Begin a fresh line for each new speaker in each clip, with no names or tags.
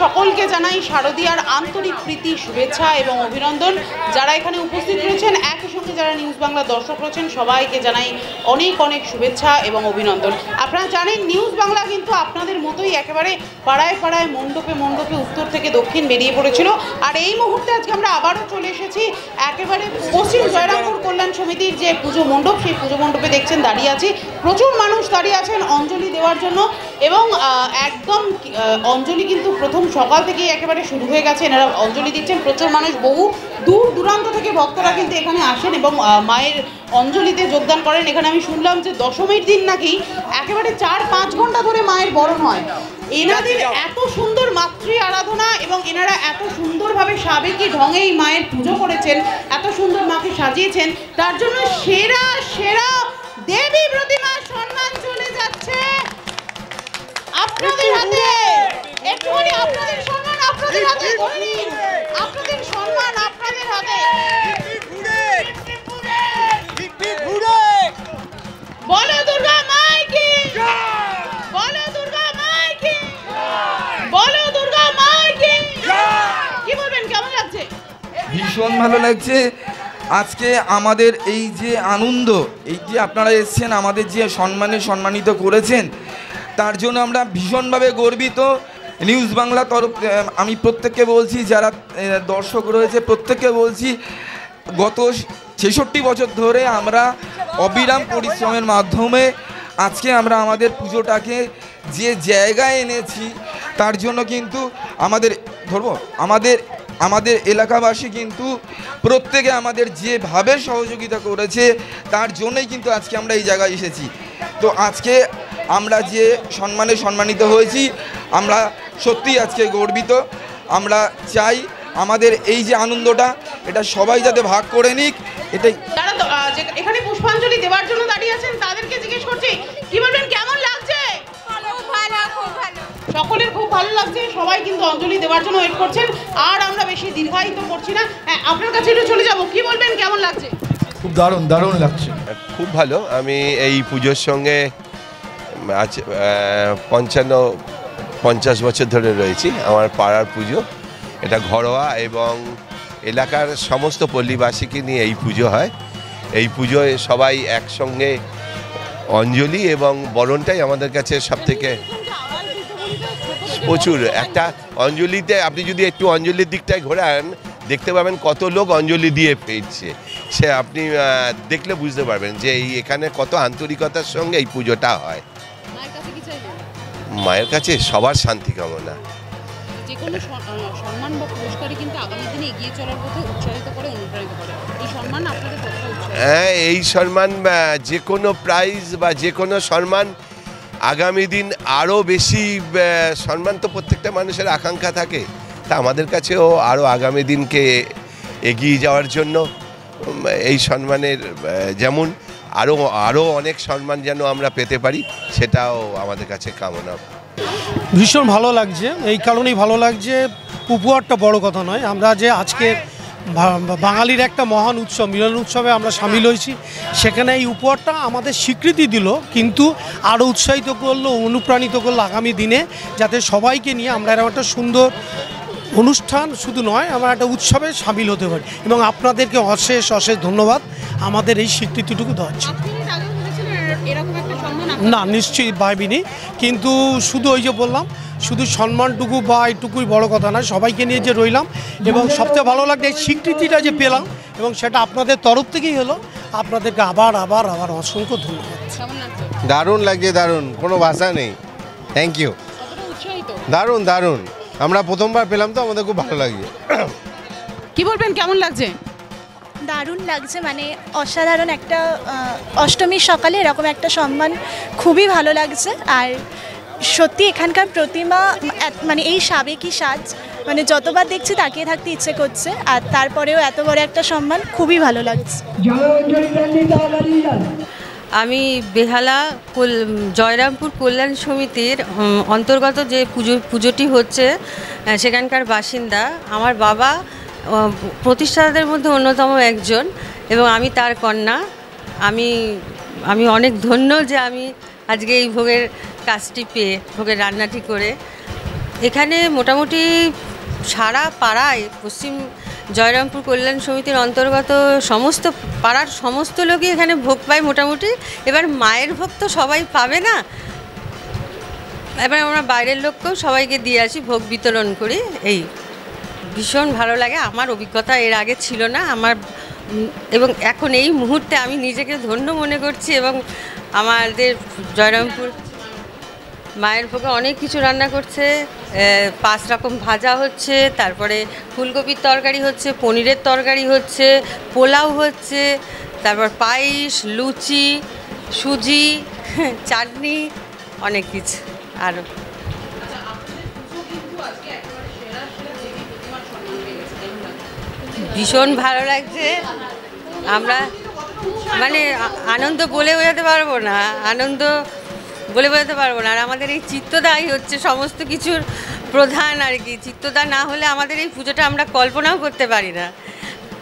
সকলকে জানাই শারদীয়ার আন্তরিক প্রীতি, শুভেচ্ছা এবং অভিনন্দন। যারা এখানে উপস্থিত রয়েছেন, একই সঙ্গে যারা নিউজ বাংলা দর্শক রয়েছেন, সবাইকে জানাই অনেক অনেক শুভেচ্ছা এবং অভিনন্দন। আপনারা জানেন নিউজ বাংলা কিন্তু আপনাদের মতোই একেবারে পাড়ায় পাড়ায়, মণ্ডপে মণ্ডপে, উত্তর থেকে দক্ষিণ বেরিয়ে পড়েছিল। আর এই মুহূর্তে আজকে আমরা আবারও চলে এসেছি একেবারে পশ্চিম জয়রামপুর কল্যাণ সমিতির যে পুজো মণ্ডপ, সেই পুজো মণ্ডপে দেখছেন দাঁড়িয়ে আছি। প্রচুর মানুষ দাঁড়িয়ে আছেন অঞ্জলি দেওয়ার জন্য এবং একদম অঞ্জলি কিন্তু প্রথম সকাল থেকেই একেবারে শুরু হয়ে গেছে। এনারা অঞ্জলি দিচ্ছেন। প্রচুর মানুষ, বহু দূর দূরান্ত থেকে ভক্তরা কিন্তু এখানে আসেন এবং মায়ের অঞ্জলিতে যোগদান করেন। এখানে আমি শুনলাম যে দশমীর দিন নাকি একেবারে 4-5 ঘন্টা ধরে মায়ের বরণ হয়। এনাদের এত সুন্দর মাতৃ আরাধনা এবং এনারা এত সুন্দরভাবে সাবেকি ঢঙে এই মায়ের পুজো করেছেন, এত সুন্দর মাকে সাজিয়েছেন, তার জন্য সেরা সেরা দেবী প্রতিমার সম্মান চলে যাচ্ছে আপনাদের হাতে। একটুখানি আপনাদের সম্মান আপনাদের হাতে, আপনাদের সম্মান আপনাদের হাতে। বলো দুর্গা মাই কি, বলো দুর্গা মাই কি, বলো দুর্গা মাই কি। কি বলবেন, কেমন লাগছে?
ভীষণ ভালো লাগছে। আজকে আমাদের এই যে আনন্দ, এই যে আপনারা এসেছেন আমাদের যে সম্মানিত করেছেন, তার জন্য আমরা ভীষণভাবে গর্বিত। নিউজ বাংলা তরফ আমি প্রত্যেককে বলছি, যারা দর্শক রয়েছে প্রত্যেককে বলছি, গত 66 বছর ধরে আমরা অবিরাম পরিশ্রমের মাধ্যমে আজকে আমরা আমাদের পুজোটাকে যে জায়গায় এনেছি, তার জন্য কিন্তু আমাদের এলাকাবাসী কিন্তু প্রত্যেকে আমাদের যেভাবে সহযোগিতা করেছে, তার জন্যই কিন্তু আজকে আমরা এই জায়গায় এসেছি। তো আজকে আমরা যে সম্মানিত হয়েছি, আমরা সত্যিই আজকে গর্বিত। আমরা চাই আমাদের এই যে আনন্দটা, এটা সবাই যাতে ভাগ করে নিক, এটাই।
যারা এখানে পুষ্পাঞ্জলি দেওয়ার জন্য দাঁড়িয়ে আছেন তাদেরকে জিজ্ঞেস করছি, কি বলবেন, কেমন লাগছে? সকলের খুব ভালো লাগছে, সবাই কিন্তু অঞ্জলি দেওয়ার জন্য ওয়েট করছেন। আর আমরা বেশি দীর্ঘায়িত করছি না, আপনার কাছে একটু চলে যাব। কি বলবেন, কেমন লাগছে?
খুব দারুণ লাগছে,
খুব ভালো। আমি এই পুজোর সঙ্গে আজ 50 বছর ধরে রয়েছি। আমার পাড়ার পুজো, এটা ঘরোয়া এবং এলাকার সমস্ত পল্লীবাসীকে নিয়ে এই পুজো হয়। এই পুজোয় সবাই একসঙ্গে অঞ্জলি এবং বরণটাই আমাদের কাছে সবথেকে প্রচুর। একটা অঞ্জলিতে আপনি যদি একটু অঞ্জলির দিকটায় ঘোরান, দেখতে পাবেন কত লোক অঞ্জলি দিয়ে ফিরছে। সে আপনি দেখলে বুঝতে পারবেন যে এখানে কত আন্তরিকতার সঙ্গে এই পুজোটা হয়। মায়ের কাছে সবার শান্তি কামনা। হ্যাঁ, এই সম্মান, যে কোনো প্রাইজ বা যে কোনো সম্মান আগামী দিন আরও বেশি সম্মান তো প্রত্যেকটা মানুষের আকাঙ্ক্ষা থাকে। তা আমাদের কাছেও আরও আগামী দিনকে এগিয়ে যাওয়ার জন্য এই সম্মানের যেমন আরও অনেক সম্মান যেন আমরা পেতে পারি, সেটাও আমাদের কাছে কামনা।
ভীষণ ভালো লাগছে। এই কারণেই ভালো লাগছে, উপহারটা বড় কথা নয়, আমরা যে আজকে বাঙালির একটা মহান উৎসব, মিলন উৎসবে আমরা সামিল হয়েছি, সেখানে এই উপহারটা আমাদের স্বীকৃতি দিল, কিন্তু আরও উৎসাহিত করলো, অনুপ্রাণিত করলো আগামী দিনে যাতে সবাইকে নিয়ে আমরা এরকম একটা সুন্দর অনুষ্ঠান, শুধু নয়, আমরা একটা উৎসবে সামিল হতে পারি। এবং আপনাদেরকে অশেষ ধন্যবাদ আমাদের এই স্বীকৃতিটুকু দেওয়ার জন্য। না, নিশ্চয়ই ভাবিনি, কিন্তু শুধু ওই যে বললাম, শুধু সম্মানটুকু বা এইটুকুই বড় কথা না, সবাইকে নিয়ে যে রইলাম এবং সবচেয়ে ভালো লাগছে এই স্বীকৃতিটা যে পেলাম, এবং সেটা আপনাদের তরফ থেকেই হলো। আপনাদেরকে আবার অসংখ্য ধন্যবাদ।
দারুণ লাগছে, দারুণ, কোনো ভাষা নেই। Thank you. দারুণ, আমরা প্রথমবার পেলাম তো আমাদের খুব ভালো লাগছে।
কি বলবেন, কেমন লাগছে?
দারুণ লাগছে, মানে অসাধারণ একটা অষ্টমীর সকালে এরকম একটা সম্মান খুবই ভালো লাগছে। আর সত্যি এখানকার প্রতিমা, মানে এই সাবেকি সাজ, মানে যতবার দেখছি তাকিয়ে থাকতে ইচ্ছে করছে। আর তারপরেও এত বড় একটা সম্মান, খুবই ভালো লাগছে।
আমি বেহালা জয়রামপুর কল্যাণ সমিতির অন্তর্গত যে পুজোটি হচ্ছে, সেখানকার বাসিন্দা। আমার বাবা প্রতিষ্ঠাতাদের মধ্যে অন্যতম একজন এবং আমি তার কন্যা। আমি অনেক ধন্য যে আমি আজকে এই ভোগের কাজটি পেয়ে, ভোগের রান্নাটি করে এখানে মোটামুটি সারা পাড়ায় পশ্চিম জয়রামপুর কল্যাণ সমিতির অন্তর্গত সমস্ত পাড়ার সমস্ত লোকই এখানে ভোগ পায় মোটামুটি। এবার মায়ের ভোগ তো সবাই পাবে না, এবার আমরা বাইরের লোককেও সবাইকে দিয়ে আসি, ভোগ বিতরণ করি। এই ভীষণ ভালো লাগে, আমার অভিজ্ঞতা এর আগে ছিল না আমার, এবং এখন এই মুহূর্তে আমি নিজেকে ধন্য মনে করছি। এবং আমাদের জয়রামপুর মায়ের ভোগে অনেক কিছু রান্না করছে, 5 রকম ভাজা হচ্ছে, তারপরে ফুলকপির তরকারি হচ্ছে, পনিরের তরকারি হচ্ছে, পোলাও হচ্ছে, তারপর পায়েস, লুচি, সুজি, চাটনি, অনেক কিছু। আর ভীষণ ভালো লাগছে, আমরা মানে আনন্দ বলে বোঝাতে পারবো না, আনন্দ বলে বোঝাতে পারবো না। আর আমাদের এই চিত্তদাই হচ্ছে সমস্ত কিছুর প্রধান আর কি। চিত্তদা না হলে আমাদের এই পুজোটা আমরা কল্পনাও করতে পারি না।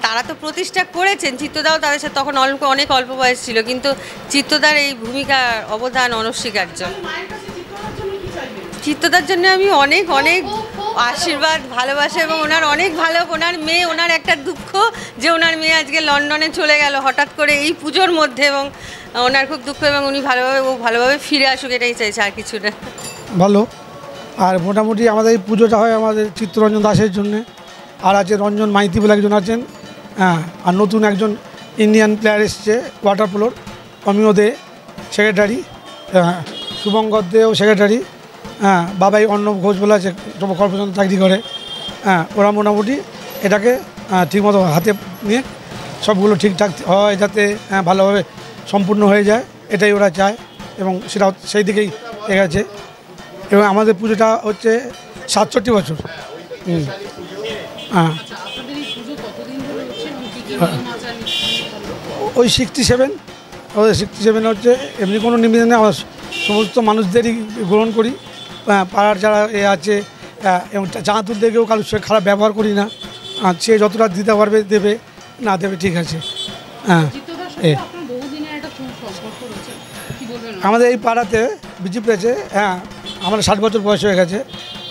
তারা তো প্রতিষ্ঠা করেছেন, চিত্তদাও তাদের সাথে তখন অনেক অল্প বয়স ছিল, কিন্তু চিত্তদার এই ভূমিকার অবদান অনস্বীকার্য। চিত্তদার জন্য আমি অনেক অনেক আশীর্বাদ, ভালোবাসা, এবং ওনার অনেক ভালো, ওনার মেয়ে, ওনার একটা দুঃখ যে ওনার মেয়ে আজকে লন্ডনে চলে গেল হঠাৎ করে এই পুজোর মধ্যে, এবং ওনার খুব দুঃখ, এবং উনি ভালোভাবে ফিরে আসুক, এটাই চাইছে, আর কিছু না।
ভালো। আর মোটামুটি আমাদের এই পুজোটা হয় আমাদের চিত্তরঞ্জন দাসের জন্যে, আর আছে রঞ্জন মাইতি বলে একজন আছেন, হ্যাঁ, আর নতুন একজন ইন্ডিয়ান প্লেয়ার এসছে ওয়াটার পোলোর, অমিয় দে সেক্রেটারি, হ্যাঁ, শুভঙ্কর দেও সেক্রেটারি, হ্যাঁ, বাবাই অর্ণব ঘোষ বলে আছে কর্পোরেশন চাকরি করে, হ্যাঁ, ওরা মোটামুটি এটাকে ঠিকমতো হাতে নিয়ে সবগুলো ঠিকঠাক হয় যাতে ভালোভাবে সম্পূর্ণ হয়ে যায়, এটাই ওরা চায়, এবং সেটা সেই দিকেই এগেছে। এবং আমাদের পুজোটা হচ্ছে 67 বছর। হ্যাঁ, ওই 67, ওদের 67 হচ্ছে এমনি কোনো নিবেদনে আমরা সমস্ত মানুষদেরই গ্রহণ করি, পাড়ার যারা আছে, এবং চাঁদুরদেরকেও কারোর সঙ্গে খারাপ ব্যবহার করি না, সে যতটা দিতে পারবে দেবে, না দেবে ঠিক আছে। হ্যাঁ, আমাদের এই পাড়াতে বিজেপি পেয়েছে, হ্যাঁ, আমার 60 বছর বয়স হয়ে গেছে।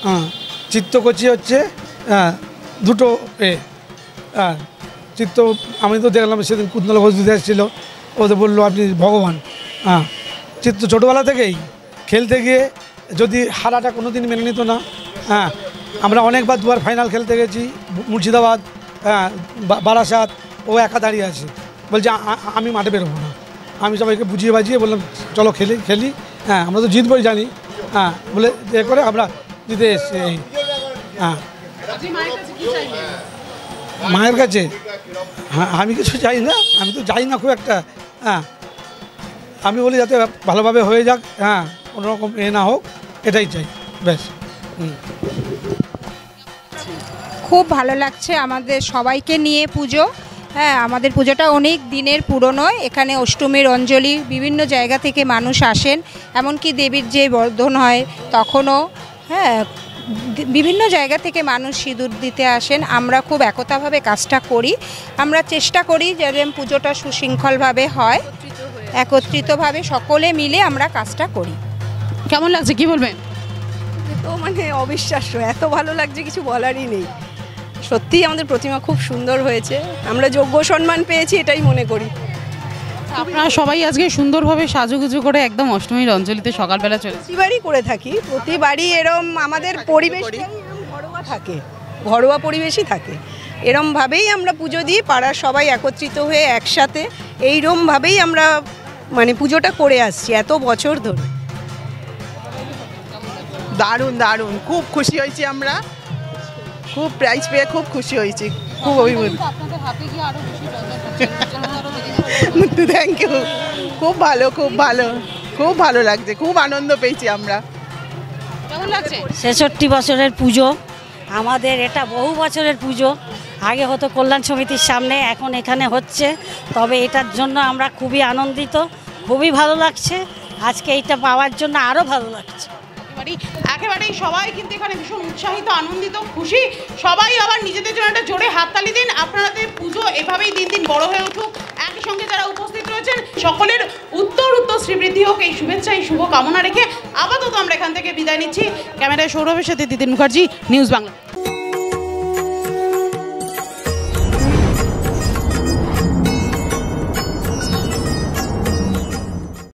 হ্যাঁ, চিত্তকচি হচ্ছে দুটো হ্যাঁ, চিত্ত আমি তো দেখলাম সেদিন কুন্দলা ঘোষ দিতে এসেছিলো, ওদের বললো আপনি ভগবান। হ্যাঁ, চিত্ত ছোটোবেলা থেকেই খেলতে গিয়ে যদি হারাটা কোনো দিন মেনে নিত না। হ্যাঁ, আমরা অনেকবার দুবার ফাইনাল খেলতে গেছি, মুর্শিদাবাদ, হ্যাঁ, বারাসাত, ও একা দাঁড়িয়ে আছে, বলছে আমি মাঠে বেরোবো না। আমি সবাইকে বুঝিয়ে বাজিয়ে বললাম চলো খেলি, হ্যাঁ, আমরা তো জিতবই জানি, হ্যাঁ, বলে এ করে আমরা জিতে এসছি। হ্যাঁ, মায়ের কাছে হ্যাঁ, আমি কিছু চাই না, আমি তো যাই না খুব একটা। হ্যাঁ, আমি বলি যাতে ভালোভাবে হয়ে যাক, হ্যাঁ, কোনোরকম না হোক, এটাই চাই, ব্যাস।
খুব ভালো লাগছে আমাদের সবাইকে নিয়ে পুজো। হ্যাঁ, আমাদের পুজোটা অনেক দিনের পুরনো, এখানে অষ্টমীর অঞ্জলি বিভিন্ন জায়গা থেকে মানুষ আসেন, এমনকি দেবীর যে বর্ধন হয় তখনও, হ্যাঁ, বিভিন্ন জায়গা থেকে মানুষ সিঁদুর দিতে আসেন। আমরা খুব একতাভাবে কাজটা করি, আমরা চেষ্টা করি যেন পুজোটা সুশৃঙ্খলভাবে হয়, একত্রিতভাবে সকলে মিলে আমরা কাজটা করি।
কেমন লাগছে কি বলবেন?
তো মানে অবিশ্বাস্য, এত ভালো লাগছে কিছু বলারই নেই। সত্যিই আমাদের প্রতিমা খুব সুন্দর হয়েছে, আমরা যোগ্য সম্মান পেয়েছি এটাই মনে করি।
আপনারা সবাই আজকে সুন্দরভাবে সাজুগুজু করে একদম অষ্টমীর অঞ্জলিতে সকালবেলা চলে
প্রতিবারই করে থাকি, প্রতিবারই এরম আমাদের পরিবেশ ঘরোয়া থাকে, ঘরোয়া পরিবেশই থাকে, এরমভাবেই আমরা পুজো দিই, পাড়ার সবাই একত্রিত হয়ে একসাথে এইরমভাবেই আমরা মানে পুজোটা করে আসছি এত বছর ধরে।
দারুণ দারুণ, খুব খুশি হয়েছি আমরা, খুব প্রাইজ পেয়ে খুব খুশি হয়েছি, খুব অভিভূত। থ্যাংক ইউ, খুব ভালো, খুব ভালো, খুব ভালো লাগছে, খুব আনন্দ পেয়েছি আমরা।
কেমন লাগছে?
66 বছরের পুজো আমাদের, এটা বহু বছরের পুজো, আগে হতো কল্যাণ সমিতির সামনে, এখন এখানে হচ্ছে, তবে এটার জন্য আমরা খুবই আনন্দিত, খুবই ভালো লাগছে, আজকে এইটা পাওয়ার জন্য আরও ভালো লাগছে।
একেবারেই সবাই কিন্তু এখানে ভীষণ উৎসাহিত, আনন্দিত, খুশি, সবাই আবার নিজেদের জন্য একটা জোরে হাততালি দিন। আপনাদের পুজো এভাবেই দিন দিন বড় হয়ে উঠুক। একই সঙ্গে যারা উপস্থিত হয়েছেন সকলের উত্তর শ্রীবৃদ্ধি হোক, এই শুভেচ্ছা এই শুভ কামনা রেখে আপাতত আমরা এখান থেকে বিদায় নিচ্ছি। ক্যামেরায় সৌরভের সাথে তিতির মুখার্জি, নিউজ বাংলা।